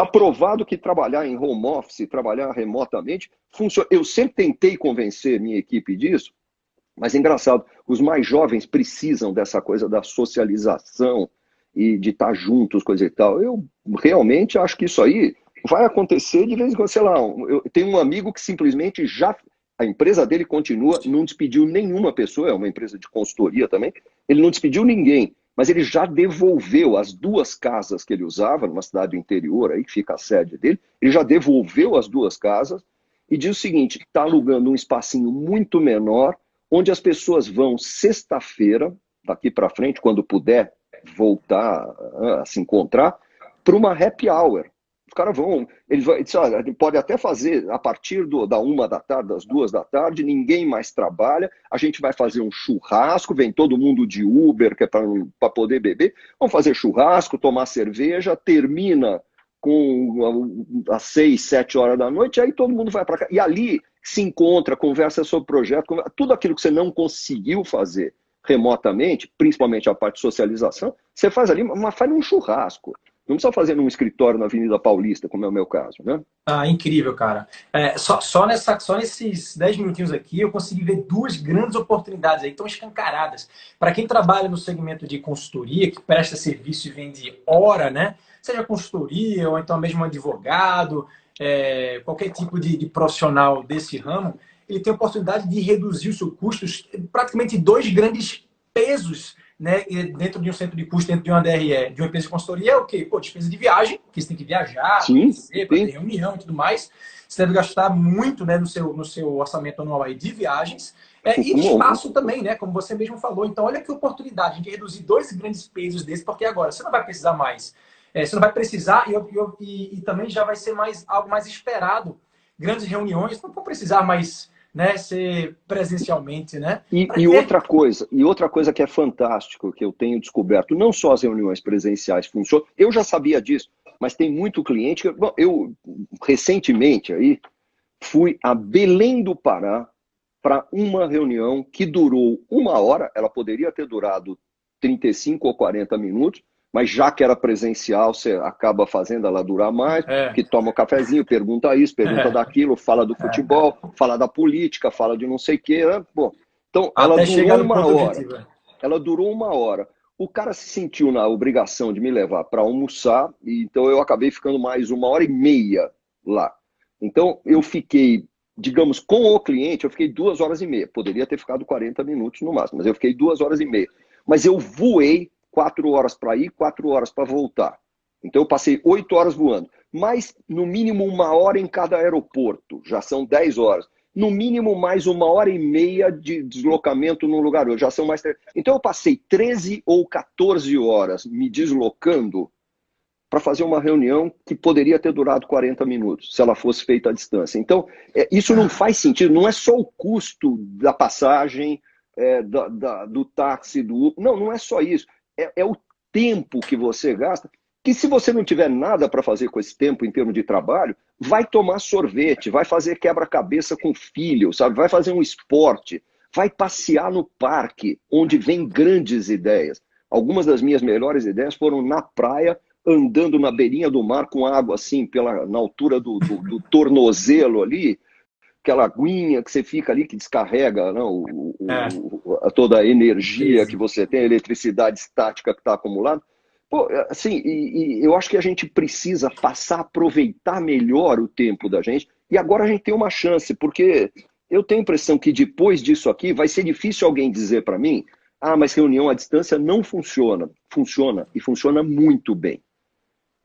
Está provado que trabalhar em home office, trabalhar remotamente, funciona. Eu sempre tentei convencer minha equipe disso, mas é engraçado, os mais jovens precisam dessa coisa da socialização e de estar juntos, coisa e tal. Eu realmente acho que isso aí vai acontecer de vez em quando, sei lá, eu tenho um amigo que simplesmente já, a empresa dele continua, não despediu nenhuma pessoa, é uma empresa de consultoria também, ele não despediu ninguém, mas ele já devolveu as 2 casas que ele usava, numa cidade do interior, aí que fica a sede dele, ele já devolveu as 2 casas e diz o seguinte, está alugando um espacinho muito menor, onde as pessoas vão sexta-feira, daqui para frente, quando puder voltar a se encontrar, para uma happy hour. Os caras vão, eles pode até fazer a partir da 1 da tarde, das 2 da tarde, ninguém mais trabalha, a gente vai fazer um churrasco, vem todo mundo de Uber, que é para poder beber, vamos fazer churrasco, tomar cerveja, termina com às 6, 7 horas da noite, aí todo mundo vai para cá. E ali se encontra, conversa sobre o projeto, tudo aquilo que você não conseguiu fazer remotamente, principalmente a parte de socialização, você faz ali, mas faz num churrasco. Não precisa fazer num escritório na Avenida Paulista, como é o meu caso, né? Ah, incrível, cara. Só nesses 10 minutinhos aqui eu consegui ver duas grandes oportunidades aí, tão escancaradas. Para quem trabalha no segmento de consultoria, que presta serviço e vende hora, né? Seja consultoria ou então mesmo um advogado, qualquer tipo de profissional desse ramo, ele tem a oportunidade de reduzir os seus custos, praticamente dois grandes pesos, né, dentro de um centro de custo, dentro de uma DRE, de uma empresa de consultoria, é o quê? Pô, despesa de viagem, que você tem que viajar, Sim, conhecer, para ter sim. reunião e tudo mais. Você deve gastar muito, né, no seu orçamento anual aí de viagens. E de espaço também, né? Como você mesmo falou. Então, olha que oportunidade de reduzir dois grandes pesos desses, porque agora você não vai precisar mais. Você não vai precisar e também já vai ser algo mais esperado. Grandes reuniões não vão precisar mais, né, ser presencialmente, né? E outra coisa que é fantástico, que eu tenho descoberto, não só as reuniões presenciais funcionam, eu já sabia disso, mas tem muito cliente que, bom, eu recentemente aí fui a Belém do Pará para uma reunião que durou 1 hora, ela poderia ter durado 35 ou 40 minutos, mas já que era presencial, você acaba fazendo ela durar mais, É, que toma um cafezinho, pergunta isso, pergunta daquilo, fala do futebol, fala da política, fala de não sei o quê. Né? Bom, então, ela até chegar durou no uma ponto hora. objetivo. Ela durou 1 hora. O cara se sentiu na obrigação de me levar para almoçar, e então eu acabei ficando mais 1 hora e meia lá. Então, eu fiquei, digamos, com o cliente, eu fiquei 2 horas e meia. Poderia ter ficado 40 minutos no máximo, mas eu fiquei 2 horas e meia. Mas eu voei 4 horas para ir, 4 horas para voltar. Então, eu passei 8 horas voando. Mas, no mínimo, 1 hora em cada aeroporto. Já são 10 horas. No mínimo, mais 1 hora e meia de deslocamento num lugar outro. Já são mais. Então, eu passei 13 ou 14 horas me deslocando para fazer uma reunião que poderia ter durado 40 minutos, se ela fosse feita à distância. Então, isso não faz sentido, não é só o custo da passagem, do táxi, Não, não é só isso. É o tempo que você gasta, que se você não tiver nada para fazer com esse tempo em termos de trabalho, vai tomar sorvete, vai fazer quebra-cabeça com o filho, sabe? Vai fazer um esporte, vai passear no parque, onde vem grandes ideias. Algumas das minhas melhores ideias foram na praia, andando na beirinha do mar com água assim, na altura do tornozelo ali, aquela aguinha que você fica ali, que descarrega, não, É, toda a energia que peso. você tem, a eletricidade estática que está acumulada. Pô, assim, e eu acho que a gente precisa passar a aproveitar melhor o tempo da gente, e agora a gente tem uma chance, porque eu tenho a impressão que depois disso aqui vai ser difícil alguém dizer para mim, ah, mas reunião à distância não funciona. Funciona, e funciona muito bem.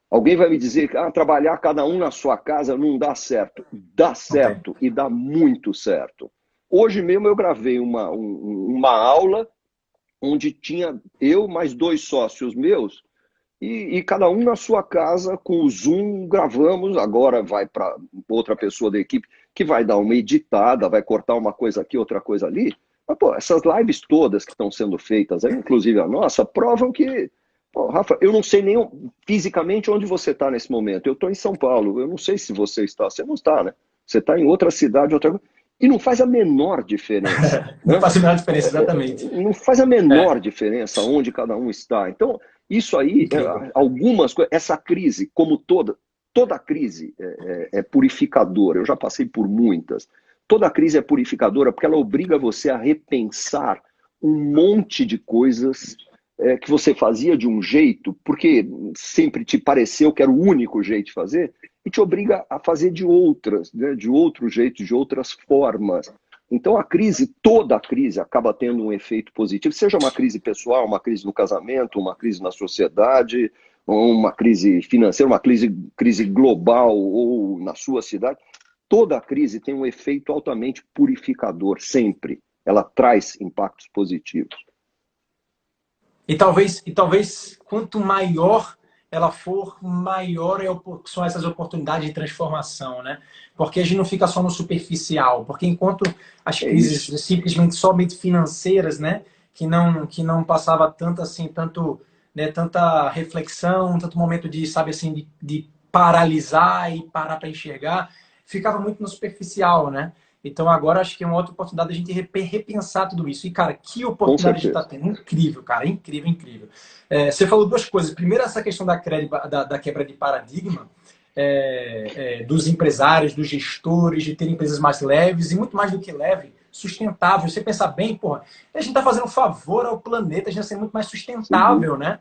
Alguém vai me dizer que trabalhar cada um na sua casa não dá certo. Dá Não tem. certo e dá muito certo. Hoje mesmo eu gravei uma aula onde tinha eu mais 2 sócios meus e cada um na sua casa com o Zoom gravamos. Agora vai para outra pessoa da equipe que vai dar uma editada, vai cortar uma coisa aqui, outra coisa ali. Mas, pô, essas lives todas que estão sendo feitas, aí, inclusive a nossa, provam que pô, Rafa, eu não sei nem fisicamente onde você está nesse momento. Eu estou em São Paulo. Eu não sei se você está. Você não está, né? Você está em outra cidade, outra. E não faz a menor diferença. Não Né? faz a menor diferença, exatamente. Não faz a É, menor diferença onde cada um está. Então, isso aí, incrível. algumas coisas, essa crise, como toda, toda crise é purificadora. Eu já passei por muitas. Toda crise é purificadora porque ela obriga você a repensar um monte de coisas que você fazia de um jeito, porque sempre te pareceu que era o único jeito de fazer, e te obriga a fazer de outras, né, de outro jeito, de outras formas. Então a crise, toda a crise, acaba tendo um efeito positivo, seja uma crise pessoal, uma crise no casamento, uma crise na sociedade, uma crise financeira, uma crise global ou na sua cidade. Toda a crise tem um efeito altamente purificador, sempre. Ela traz impactos positivos. E talvez quanto maior ela for, maior são essas oportunidades de transformação, né? Porque a gente não fica só no superficial, porque enquanto as crises simplesmente somente financeiras, né, que não passava tanto assim, né, tanta reflexão, tanto momento de, sabe assim, de paralisar e parar para enxergar, ficava muito no superficial, né? Então agora acho que é uma outra oportunidade a gente repensar tudo isso. E, cara, que oportunidade a gente está tendo. Incrível, cara. Incrível, incrível. Você falou duas coisas. Primeiro, essa questão da quebra de paradigma dos empresários, dos gestores, de ter empresas mais leves e muito mais do que leve, sustentável. Você pensar bem, porra, a gente está fazendo um favor ao planeta, a gente vai ser muito mais sustentável, né?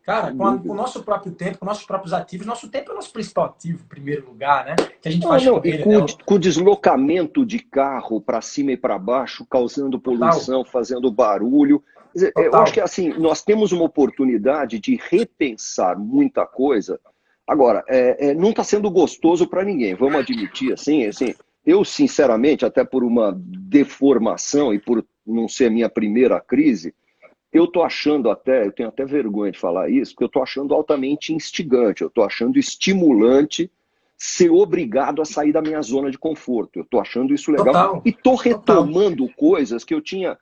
Cara, com o nosso próprio tempo, com nossos próprios ativos, nosso tempo é o nosso principal ativo, em primeiro lugar, né? Que a gente faz com ele. Com o deslocamento de carro para cima e para baixo, causando poluição, fazendo barulho. Eu acho que assim, nós temos uma oportunidade de repensar muita coisa. Agora, não está sendo gostoso para ninguém, vamos admitir assim. Eu, sinceramente, até por uma deformação e por não ser a minha primeira crise, eu tenho até vergonha de falar isso, porque eu estou achando altamente instigante, eu estou achando estimulante ser obrigado a sair da minha zona de conforto. Eu estou achando isso legal. E estou retomando coisas que eu tinha...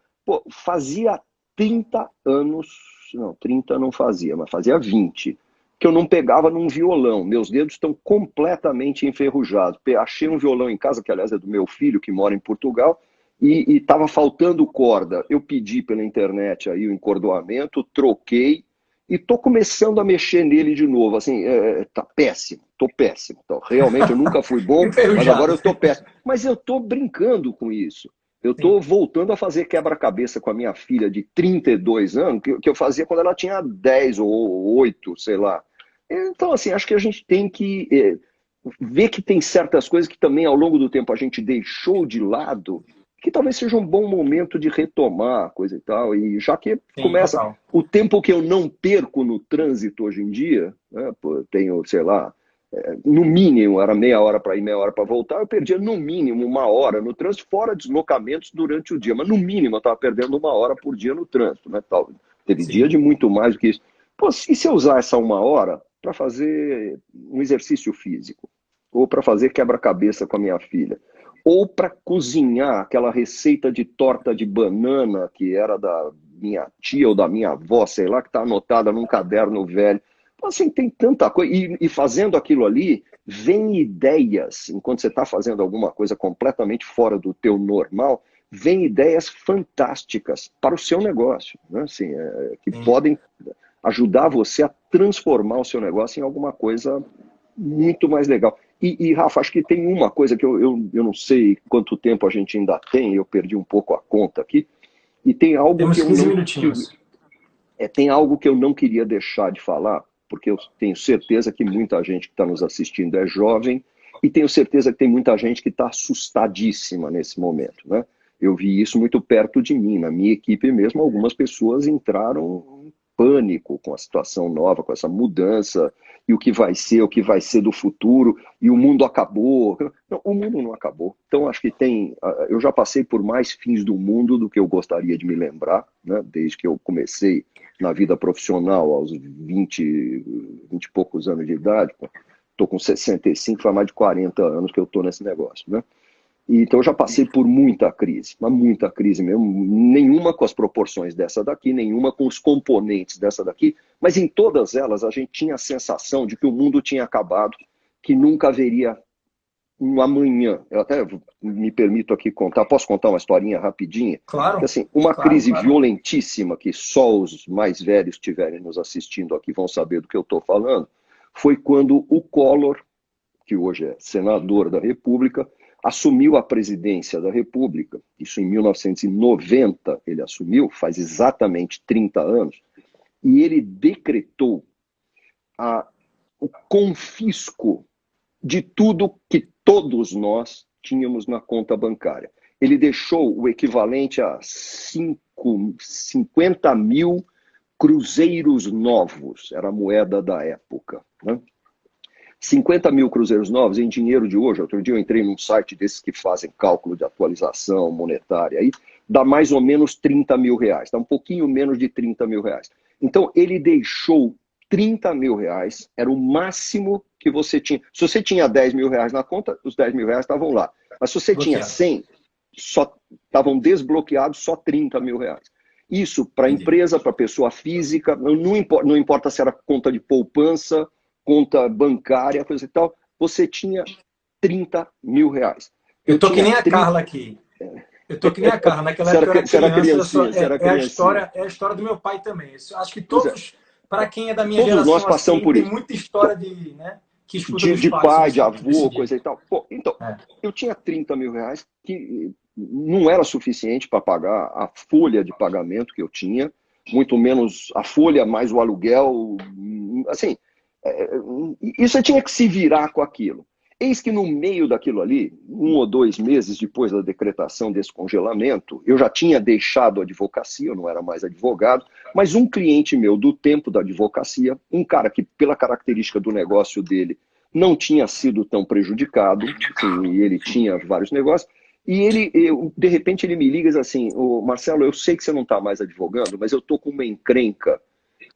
fazia 30 anos... Não, 30 não fazia, mas fazia 20, que eu não pegava num violão. Meus dedos estão completamente enferrujados. Achei um violão em casa, que aliás é do meu filho, que mora em Portugal, e estava faltando corda. Eu pedi pela internet aí o encordoamento, troquei e estou começando a mexer nele de novo. Assim, tá péssimo, estou péssimo. Então, realmente eu nunca fui bom, mas agora eu estou péssimo. Mas eu estou brincando com isso. Eu estou voltando a fazer quebra-cabeça com a minha filha de 32 anos, que eu fazia quando ela tinha 10 ou 8, sei lá. Então, assim, acho que a gente tem que ver que tem certas coisas que também ao longo do tempo a gente deixou de lado, que talvez seja um bom momento de retomar a coisa e tal. E já que começa o tempo que eu não perco no trânsito hoje em dia, né, eu tenho, sei lá, no mínimo era meia hora para ir, meia hora para voltar, eu perdia no mínimo uma hora no trânsito, fora deslocamentos durante o dia. Mas no mínimo eu estava perdendo uma hora por dia no trânsito, né? Teve dia de muito mais do que isso. Pô, e se eu usar essa uma hora para fazer um exercício físico? Ou para fazer quebra-cabeça com a minha filha? Ou para cozinhar aquela receita de torta de banana que era da minha tia ou da minha avó, sei lá, que está anotada num caderno velho. Então, assim, tem tanta coisa. E fazendo aquilo ali, vem ideias. Enquanto você está fazendo alguma coisa completamente fora do teu normal, vem ideias fantásticas para o seu negócio, né? Assim, que podem ajudar você a transformar o seu negócio em alguma coisa muito mais legal. E Rafa, acho que tem uma coisa que eu não sei quanto tempo a gente ainda tem, eu perdi um pouco a conta aqui, e tem algo Temos que eu 15 não... minutinhos. tem algo que eu não queria deixar de falar, porque eu tenho certeza que muita gente que está nos assistindo é jovem, e tenho certeza que tem muita gente que está assustadíssima nesse momento, né? Eu vi isso muito perto de mim, na minha equipe mesmo, algumas pessoas entraram em pânico com a situação nova, com essa mudança, e o que vai ser do futuro, e o mundo acabou. Não, o mundo não acabou. Então, acho que eu já passei por mais fins do mundo do que eu gostaria de me lembrar, né? Desde que eu comecei na vida profissional aos 20 e poucos anos de idade. Estou com 65, faz mais de 40 anos que eu estou nesse negócio, né? Então eu já passei por muita crise, mas muita crise mesmo, nenhuma com as proporções dessa daqui, nenhuma com os componentes dessa daqui, mas em todas elas a gente tinha a sensação de que o mundo tinha acabado, que nunca haveria um amanhã. Eu até me permito aqui contar, posso contar uma historinha rapidinha? Claro. Que, assim, uma crise violentíssima, que só os mais velhos estiverem nos assistindo aqui vão saber do que eu estou falando, foi quando o Collor que hoje é senador da República, assumiu a presidência da República, isso em 1990 ele assumiu, faz exatamente 30 anos, e ele decretou o confisco de tudo que todos nós tínhamos na conta bancária. Ele deixou o equivalente a 50 mil cruzeiros novos, era a moeda da época, né? 50 mil cruzeiros novos em dinheiro de hoje. Outro dia eu entrei num site desses que fazem cálculo de atualização monetária, aí dá mais ou menos 30 mil reais, dá um pouquinho menos de 30 mil reais. Então ele deixou 30 mil reais, era o máximo que você tinha. Se você tinha 10 mil reais na conta, os 10 mil reais estavam lá. Mas se você tinha 100, só estavam desbloqueados só 30 mil reais. Isso para empresa, para pessoa física, não importa se era conta de poupança, conta bancária, coisa e tal, você tinha 30 mil reais. Eu tô que nem a Carla aqui. Eu tô que nem a Carla. Naquela época eu era criança. É a história do meu pai também. Eu acho que todos, para quem é da minha geração, nós passamos assim, por tem isso. muita história de, né, que escuta de pai, de avô, coisa e tal. Pô, então, eu tinha 30 mil reais que não era suficiente para pagar a folha de pagamento que eu tinha, muito menos a folha mais o aluguel, assim, isso eu tinha que se virar com aquilo. Eis que no meio daquilo ali, 1 ou 2 meses depois da decretação desse congelamento, eu já tinha deixado a advocacia, eu não era mais advogado, mas um cliente meu do tempo da advocacia, um cara que pela característica do negócio dele não tinha sido tão prejudicado, e ele tinha vários negócios, e de repente ele me liga e diz assim, Marcelo, eu sei que você não está mais advogando, mas eu estou com uma encrenca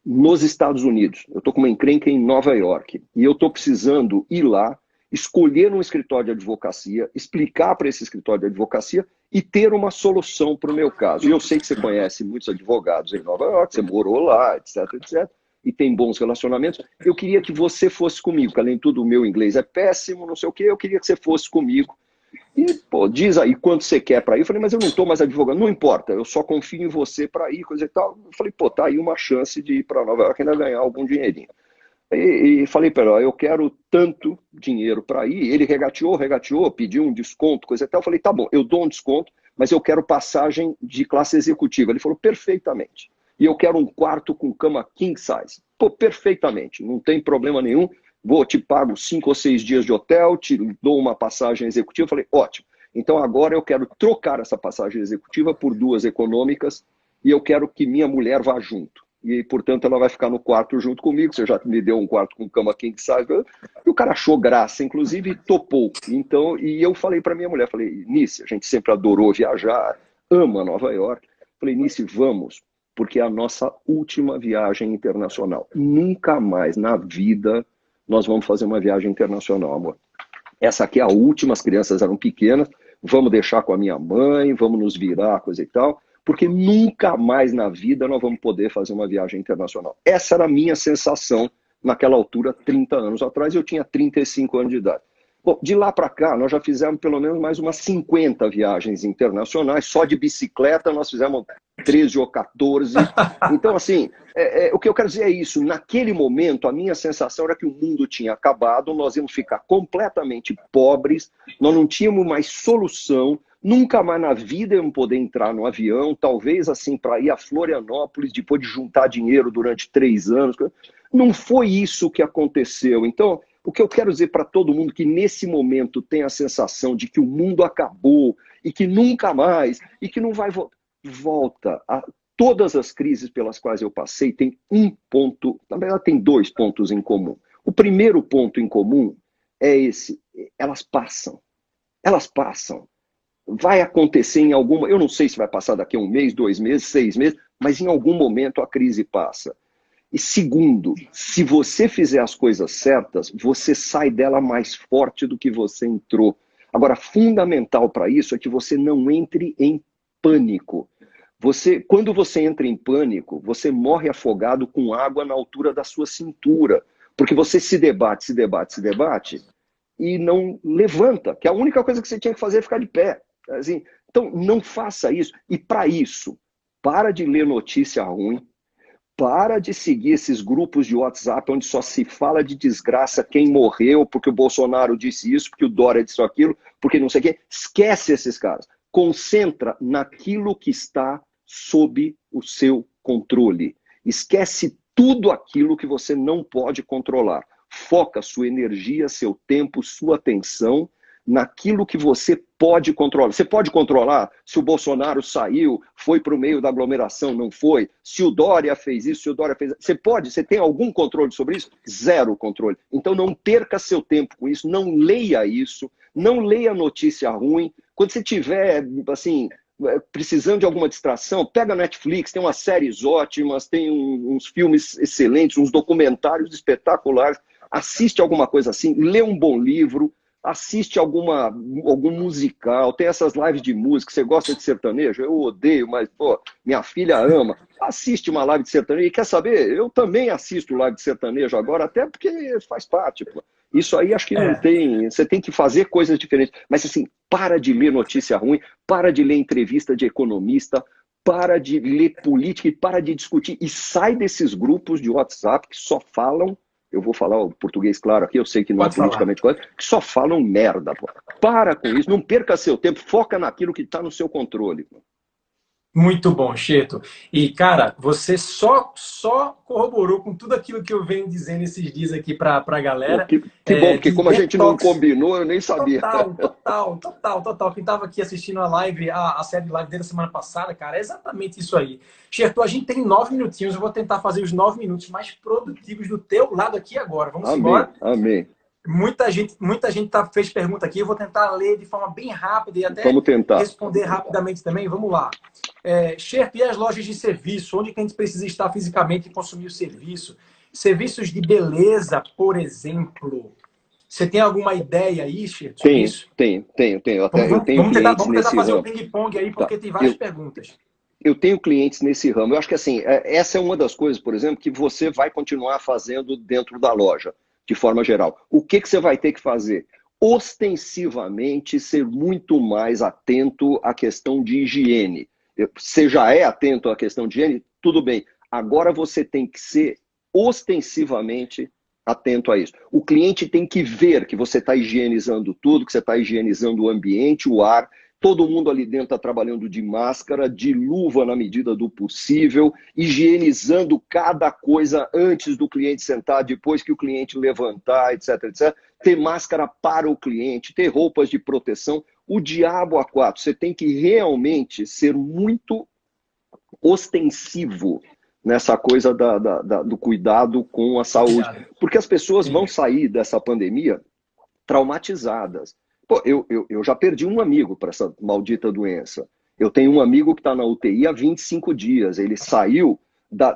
nos Estados Unidos, eu estou com uma encrenca em Nova York, e eu estou precisando ir lá, escolher um escritório de advocacia, explicar para esse escritório de advocacia e ter uma solução para o meu caso. E eu sei que você conhece muitos advogados em Nova York, você morou lá, etc, etc, e tem bons relacionamentos. Eu queria que você fosse comigo, porque além de tudo o meu inglês é péssimo, não sei o quê, eu queria que você fosse comigo. E, pô, diz aí quanto você quer para ir. Eu falei, mas eu não estou mais advogando. Não importa, eu só confio em você para ir, coisa e tal. Eu falei, pô, tá aí uma chance de ir para Nova York e ainda ganhar algum dinheirinho. E falei para ele, eu quero tanto dinheiro para ir. Ele regateou, pediu um desconto, coisa e tal. Eu falei, tá bom, eu dou um desconto, mas eu quero passagem de classe executiva. Ele falou, perfeitamente. E eu quero um quarto com cama king size. Pô, perfeitamente, não tem problema nenhum. Te pago 5 ou 6 dias de hotel, te dou uma passagem executiva. Eu falei, ótimo. Então agora eu quero trocar essa passagem executiva por 2 econômicas e eu quero que minha mulher vá junto. E, portanto, ela vai ficar no quarto junto comigo. Você já me deu um quarto com cama king size. E o cara achou graça, inclusive topou. Então, e eu falei para minha mulher, falei, Nice, a gente sempre adorou viajar, ama Nova York. Falei, Nice, vamos, porque é a nossa última viagem internacional. Nunca mais na vida nós vamos fazer uma viagem internacional, amor. Essa aqui é a última, as crianças eram pequenas, vamos deixar com a minha mãe, vamos nos virar, coisa e tal, porque nunca mais na vida nós vamos poder fazer uma viagem internacional. Essa era a minha sensação naquela altura, 30 anos atrás, eu tinha 35 anos de idade. Bom, de lá para cá, nós já fizemos pelo menos mais umas 50 viagens internacionais, só de bicicleta nós fizemos 13 ou 14. Então, assim, o que eu quero dizer é isso. Naquele momento, a minha sensação era que o mundo tinha acabado, nós íamos ficar completamente pobres, nós não tínhamos mais solução, nunca mais na vida íamos poder entrar no avião, talvez assim, para ir a Florianópolis, depois de juntar dinheiro durante 3 anos. Não foi isso que aconteceu. Então, o que eu quero dizer para todo mundo que nesse momento tem a sensação de que o mundo acabou e que nunca mais, e que não vai volta. Todas as crises pelas quais eu passei tem um ponto, na verdade tem 2 pontos em comum. O primeiro ponto em comum é esse, elas passam. Elas passam. Vai acontecer em alguma, eu não sei se vai passar daqui a 1 mês, 2 meses, 6 meses, mas em algum momento a crise passa. E segundo, se você fizer as coisas certas, você sai dela mais forte do que você entrou. Agora, fundamental para isso é que você não entre em pânico. Quando você entra em pânico, você morre afogado com água na altura da sua cintura. Porque você se debate e não levanta, que a única coisa que você tinha que fazer é ficar de pé. Assim, então, não faça isso. E para isso, para de ler notícia ruim, para de seguir esses grupos de WhatsApp onde só se fala de desgraça, quem morreu, porque o Bolsonaro disse isso, porque o Dória disse aquilo, porque não sei o quê. Esquece esses caras. Concentra naquilo que está sob o seu controle. Esquece tudo aquilo que você não pode controlar. Foca sua energia, seu tempo, sua atenção naquilo que você pode controlar. Você pode controlar se o Bolsonaro saiu, foi para o meio da aglomeração, não foi? Se o Dória fez isso, se o Dória fez... Você pode? Você tem algum controle sobre isso? Zero controle. Então não perca seu tempo com isso, não leia isso, não leia notícia ruim. Quando você tiver, assim, precisando de alguma distração, pega a Netflix, tem umas séries ótimas, tem uns filmes excelentes, uns documentários espetaculares. Assiste alguma coisa assim, lê um bom livro, assiste algum musical, tem essas lives de música, você gosta de sertanejo? Eu odeio, mas, pô, minha filha ama. Assiste uma live de sertanejo e quer saber? Eu também assisto live de sertanejo agora, até porque faz parte, pô. Isso aí acho que não tem, você tem que fazer coisas diferentes. Mas assim, para de ler notícia ruim, para de ler entrevista de economista, para de ler política e para de discutir. E sai desses grupos de WhatsApp que só falam, eu vou falar o português claro aqui, eu sei que não é politicamente correto, que só falam merda. Pô. Para com isso, não perca seu tempo, foca naquilo que está no seu controle. Pô. Muito bom, Cheto. E, cara, você só corroborou com tudo aquilo que eu venho dizendo esses dias aqui para a galera. Pô, que bom, porque como a gente não combinou, eu nem sabia. Total. Quem estava aqui assistindo a live, a série de live dele semana passada, cara, é exatamente isso aí. Cheto, a gente tem 9 minutinhos, eu vou tentar fazer os 9 minutos mais produtivos do teu lado aqui agora. Vamos embora? Amém. Muita gente fez pergunta aqui, eu vou tentar ler de forma bem rápida e até responder rapidamente também. Vamos lá. Sherp, e as lojas de serviço? Onde que a gente precisa estar fisicamente e consumir o serviço? Serviços de beleza, por exemplo. Você tem alguma ideia aí, Sherp, sobre isso? Tenho. Vamos tentar fazer um ping-pong aí, porque tem várias perguntas. Eu tenho clientes nesse ramo. Eu acho que assim, essa é uma das coisas, por exemplo, que você vai continuar fazendo dentro da loja, de forma geral. O que você vai ter que fazer? Ostensivamente, ser muito mais atento à questão de higiene. Você já é atento à questão de higiene? Tudo bem. Agora você tem que ser ostensivamente atento a isso. O cliente tem que ver que você está higienizando tudo, que você está higienizando o ambiente, o ar. Todo mundo ali dentro está trabalhando de máscara, de luva na medida do possível, higienizando cada coisa antes do cliente sentar, depois que o cliente levantar, etc. Ter máscara para o cliente, ter roupas de proteção. O diabo a quatro. Você tem que realmente ser muito ostensivo nessa coisa do cuidado com a saúde. Porque as pessoas vão sair dessa pandemia traumatizadas. Pô, eu já perdi um amigo para essa maldita doença. Eu tenho um amigo que está na UTI há 25 dias. Ele saiu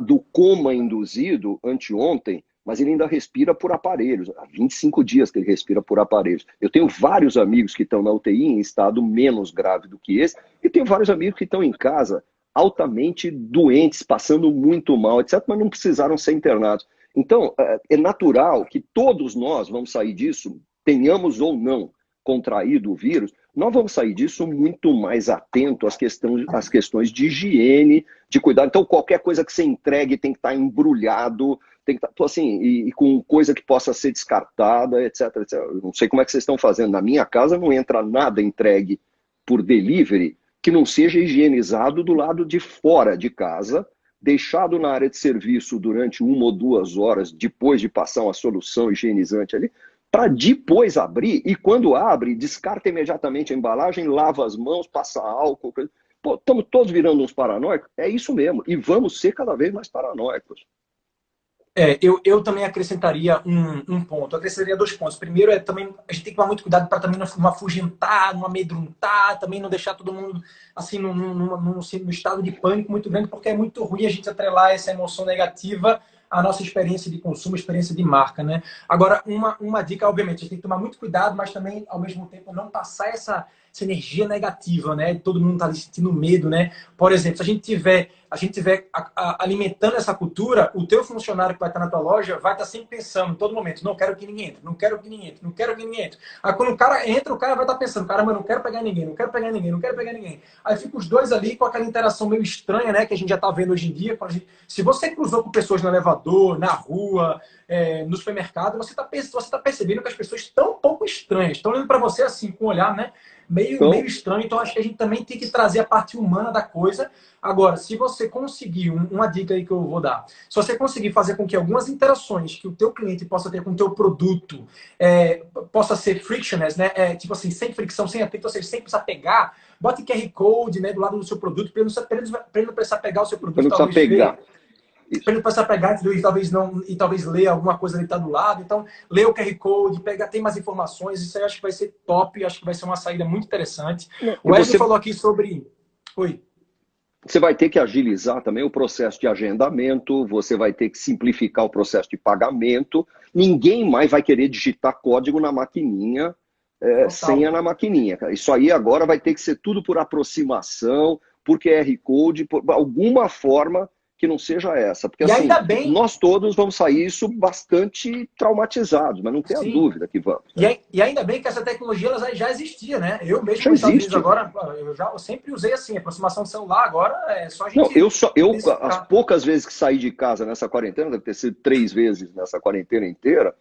do coma induzido anteontem, mas ele ainda respira por aparelhos. Há 25 dias que ele respira por aparelhos. Eu tenho vários amigos que estão na UTI em estado menos grave do que esse, e tenho vários amigos que estão em casa altamente doentes, passando muito mal, etc., mas não precisaram ser internados. Então, é natural que todos nós vamos sair disso, tenhamos ou não contraído o vírus, nós vamos sair disso muito mais atento às questões de higiene, de cuidado. Então, qualquer coisa que você entregue tem que estar embrulhado, tem que estar, assim, e com coisa que possa ser descartada, etc. Eu não sei como é que vocês estão fazendo. Na minha casa não entra nada entregue por delivery que não seja higienizado do lado de fora de casa, deixado na área de serviço durante 1 ou 2 horas, depois de passar uma solução higienizante ali, para depois abrir, e quando abre, descarta imediatamente a embalagem, lava as mãos, passa álcool. Pô, estamos todos virando uns paranoicos? É isso mesmo, e vamos ser cada vez mais paranoicos. Eu também acrescentaria um ponto. Eu acrescentaria 2 pontos. Primeiro também a gente tem que tomar muito cuidado para também não afugentar, não amedrontar, também não deixar todo mundo assim num estado de pânico muito grande, porque é muito ruim a gente atrelar essa emoção negativa à nossa experiência de consumo, experiência de marca, né? Agora, uma dica, obviamente, a gente tem que tomar muito cuidado, mas também, ao mesmo tempo, não passar essa energia negativa, né? Todo mundo tá ali sentindo medo, né? Por exemplo, se a gente tiver a gente estiver alimentando essa cultura, o teu funcionário que vai estar na tua loja vai estar sempre pensando, em todo momento, não quero que ninguém entre, não quero que ninguém entre, não quero que ninguém entre. Aí quando o cara entra, o cara vai estar pensando, caramba, eu não quero pegar ninguém, não quero pegar ninguém, não quero pegar ninguém. Aí fica os dois ali com aquela interação meio estranha, né, que a gente já está vendo hoje em dia. Se você cruzou com pessoas no elevador, na rua, no supermercado, você tá percebendo que as pessoas estão um pouco estranhas, estão olhando para você assim, com um olhar, né, meio estranho. Então acho que a gente também tem que trazer a parte humana da coisa. Agora, se você conseguir, uma dica aí que eu vou dar, se você conseguir fazer com que algumas interações que o teu cliente possa ter com o teu produto possa ser frictionless, né? Tipo assim, sem fricção, sem atrito, ou seja, sem precisar pegar, bote QR Code, né, do lado do seu produto, para ele não precisar pegar o seu produto, talvez pegar. Para ele não precisar pegar e talvez ler alguma coisa ali que está do lado. Então, lê o QR Code, tem mais informações. Isso aí eu acho que vai ser top, acho que vai ser uma saída muito interessante. O Wesley falou aqui sobre... Oi. Você vai ter que agilizar também o processo de agendamento, você vai ter que simplificar o processo de pagamento. Ninguém mais vai querer digitar código na maquininha, senha na maquininha. Isso aí agora vai ter que ser tudo por aproximação, por QR Code, por alguma forma que não seja essa. Porque assim, nós todos vamos sair isso bastante traumatizados, mas não tenha dúvida que vamos. E ainda bem que essa tecnologia ela já existia, né? Eu mesmo, nos Estados Unidos agora, eu sempre usei assim, aproximação de celular, agora é só a gente... Não, as poucas vezes que saí de casa nessa quarentena, deve ter sido 3 vezes nessa quarentena inteira,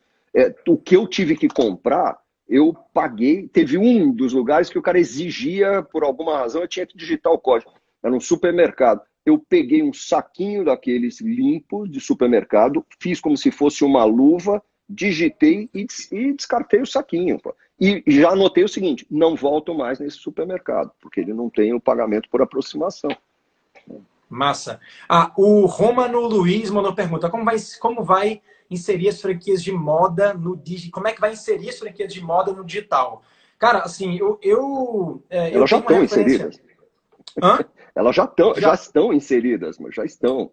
o que eu tive que comprar, eu paguei. Teve um dos lugares que o cara exigia, por alguma razão, eu tinha que digitar o código. Era um supermercado. Eu peguei um saquinho daqueles limpos de supermercado, fiz como se fosse uma luva, digitei e descartei o saquinho. Pô. E já anotei o seguinte, não volto mais nesse supermercado, porque ele não tem o pagamento por aproximação. Massa. O Romano Luiz mandou pergunta, como vai inserir as franquias de moda no digital? Como é que vai inserir as franquias de moda no digital? Cara, assim, Elas já estão inseridas. Hã? Elas já estão inseridas, mas já estão.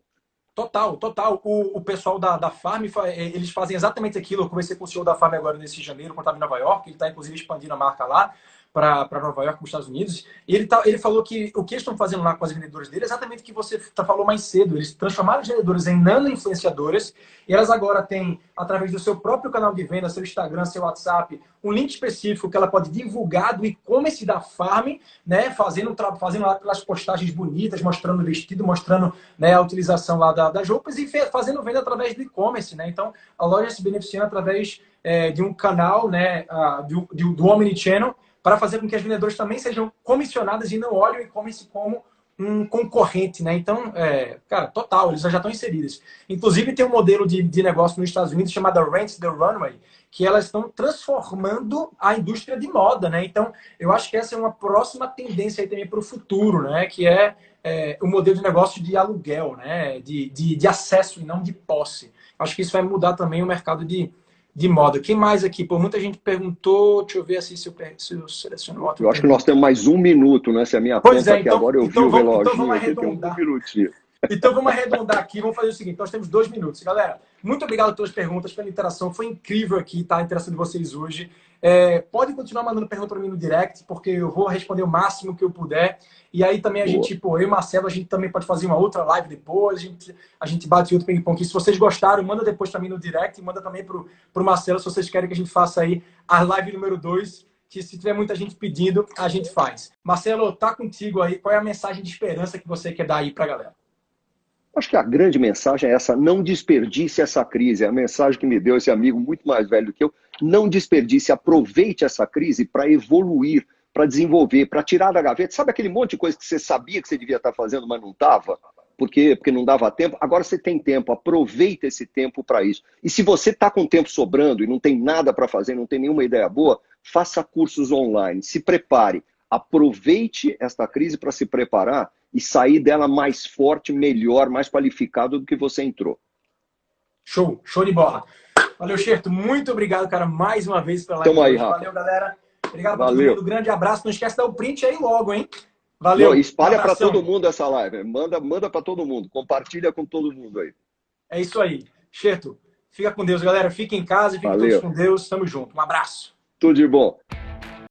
Total. O pessoal da Farm, eles fazem exatamente aquilo. Eu conversei com o CEO da Farm agora nesse janeiro, quando estava em Nova York. Ele está, inclusive, expandindo a marca lá para Nova York, para os Estados Unidos. E ele falou que o que eles estão fazendo lá com as vendedoras dele é exatamente o que você falou mais cedo. Eles transformaram as vendedoras em nano-influenciadoras. E elas agora têm, através do seu próprio canal de venda, seu Instagram, seu WhatsApp, um link específico que ela pode divulgar do e-commerce da Farm, né, fazendo lá aquelas postagens bonitas, mostrando o vestido, mostrando, né, a utilização lá das roupas e fazendo venda através do e-commerce, né? Então, a loja se beneficiando através de um canal, né, do Omnichannel, para fazer com que as vendedoras também sejam comissionadas e não olhem o e-commerce como um concorrente, né? Então, cara, total, eles já estão inseridos. Inclusive, tem um modelo de negócio nos Estados Unidos chamado Rent the Runway, que elas estão transformando a indústria de moda, né? Então, eu acho que essa é uma próxima tendência aí também para o futuro, né? Que é o modelo de negócio de aluguel, né? De acesso e não de posse. Acho que isso vai mudar também o mercado de moda. Quem mais aqui? Pô, muita gente perguntou. Deixa eu ver assim se eu seleciono outro. Eu acho que nós temos mais 1 minuto, né? Se a minha conta aqui agora eu vi o reloginho. Então vamos aqui, tem 1 minutinho. Então vamos arredondar aqui, vamos fazer o seguinte, nós temos 2 minutos. Galera, muito obrigado pelas perguntas, pela interação, foi incrível aqui, tá? A interação de vocês hoje. Pode continuar mandando pergunta para mim no direct, porque eu vou responder o máximo que eu puder. E aí também eu e o Marcelo, a gente também pode fazer uma outra live depois, a gente bate outro ping-pong aqui. Se vocês gostaram, manda depois para mim no direct, manda também pro Marcelo, se vocês querem que a gente faça aí a live número 2, que se tiver muita gente pedindo, a gente faz. Marcelo, tá contigo aí, qual é a mensagem de esperança que você quer dar aí pra galera? Acho que a grande mensagem é essa, não desperdice essa crise. É a mensagem que me deu esse amigo muito mais velho do que eu. Não desperdice, aproveite essa crise para evoluir, para desenvolver, para tirar da gaveta. Sabe aquele monte de coisa que você sabia que você devia estar fazendo, mas não estava? Porque não dava tempo? Agora você tem tempo, aproveita esse tempo para isso. E se você está com tempo sobrando e não tem nada para fazer, não tem nenhuma ideia boa, faça cursos online, se prepare. Aproveite esta crise para se preparar e sair dela mais forte, melhor, mais qualificado do que você entrou. Show de bola. Valeu, Xerto. Muito obrigado, cara, mais uma vez pela live. Tamo aí, Rafa. Valeu, galera. Obrigado pra todo mundo. Grande abraço. Não esquece de dar o print aí logo, hein? Valeu. Não, espalha para todo mundo essa live. Manda para todo mundo. Compartilha com todo mundo aí. É isso aí. Xerto, fica com Deus, galera. Fica em casa e fiquem todos com Deus. Tamo junto. Um abraço. Tudo de bom.